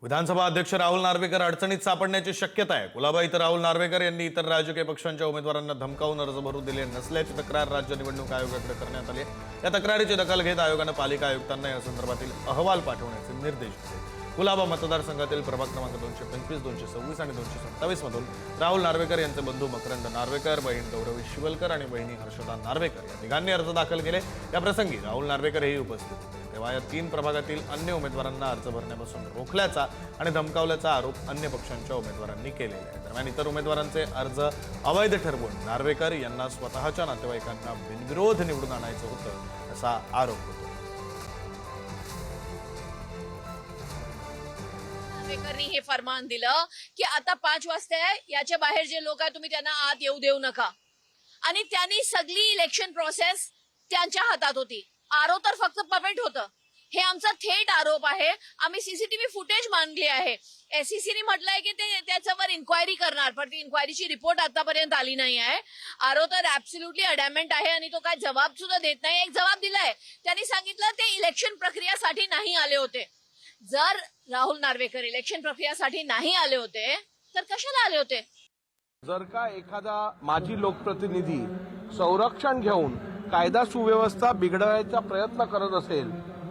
विधानसभा अध्यक्ष राहुल नार्वेकर अडचणीत सापडण्याची शक्यता आहे। कुलाबा इथं राहुल नार्वेकर यांनी इतर राजकीय पक्षांच्या उमेदवारांना धमकावून अर्ज भरू दिले नसल्याची तक्रार राज्य निवडणूक आयोगाकडे करण्यात आली आहे। या तक्रारीची दखल घेत आयोगाने पालिका आयुक्तांना या संदर्भातील अहवाल पाठवण्याचे निर्देश दिले। कुलाबा मतदारसंघातील प्रभाग क्रमांक 225, 226 आणि 227 मधून राहुल नार्वेकर यांचे बंधू मकरंद नार्वेकर, बहीण गौरवी शिवलकर आणि बहिणी हर्षदा नार्वेकर या तिघांनी अर्ज दाखल केले। या प्रसंगी राहुल नार्वेकर हेही उपस्थित होते। तेव्हा या 3 प्रभागातील अन्य उमेदवारांना अर्ज भरण्यापासून रोखल्याचा आणि धमकावल्याचा आरोप अन्य पक्षांच्या उमेदवारांनी केलेला आहे। दरम्यान इतर उमेदवारांचे अर्ज अवैध ठरवून नार्वेकर यांना स्वतःच्या नातेवाईकांना बिनविरोध निवडून आणायचं होतं असा आरोप होता। नार्वेकरनी हे फरमान दिलं की आता 5 वाजता आहे, याच्या बाहेर जे लोक आहे तुम्ही त्यांना आत येऊ देऊ नका, आणि त्यांनी सगळी इलेक्शन प्रोसेस त्यांच्या हातात होती। आरोप तर फक्त पपेट होतं। हे आमचा थेट आरोप आहे। आम्ही सीसीटीव्ही फुटेज मागली आहे। एससीसीने म्हटलंय की ते त्याच्यावर इन्क्वायरी करणार, पण ती इन्क्वायरीची रिपोर्ट आतापर्यंत आली नाही आहे। आरोप तर ऍब्सोल्युटली अडॅमेंट आहे आणि तो काय जबाब सुद्धा देत नाही। एक जबाब दिलाय, त्यांनी सांगितलं ते इलेक्शन प्रक्रियासाठी नाही आले होते। जर राहुल नार्वेकर इलेक्शन प्रक्रियासाठी नाही आले होते तर कशाला आले होते? जर का एखादा माजी लोकप्रतिनिधी संरक्षण घेऊन कायदा सुव्यवस्था बिघडवायचा प्रयत्न करत असेल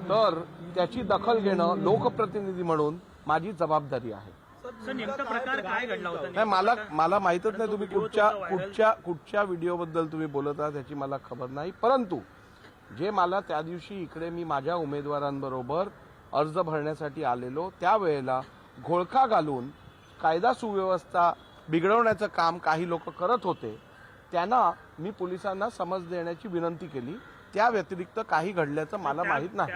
तर त्याची दखल घेणं लोकप्रतिनिधी म्हणून माझी जबाबदारी आहे। सर, नेमका प्रकार काय घडला होता? नाही, मला माहितच नाही तुम्ही कुठच्या व्हिडिओबद्दल तुम्ही बोलत आहात त्याची मला खबर नाही। परंतु जे मला त्या दिवशी इकडे मी माझ्या उमेदवारांबरोबर अर्ज भरण्यासाठी आलेलो त्यावेळेला घोळका घालून कायदा सुव्यवस्था बिघडवण्याचं काम काही लोक करत होते, त्यांना मी पोलिसांना समज देण्याची विनंती केली। त्या व्यतिरिक्त काही घडल्याचं मला माहित नाही।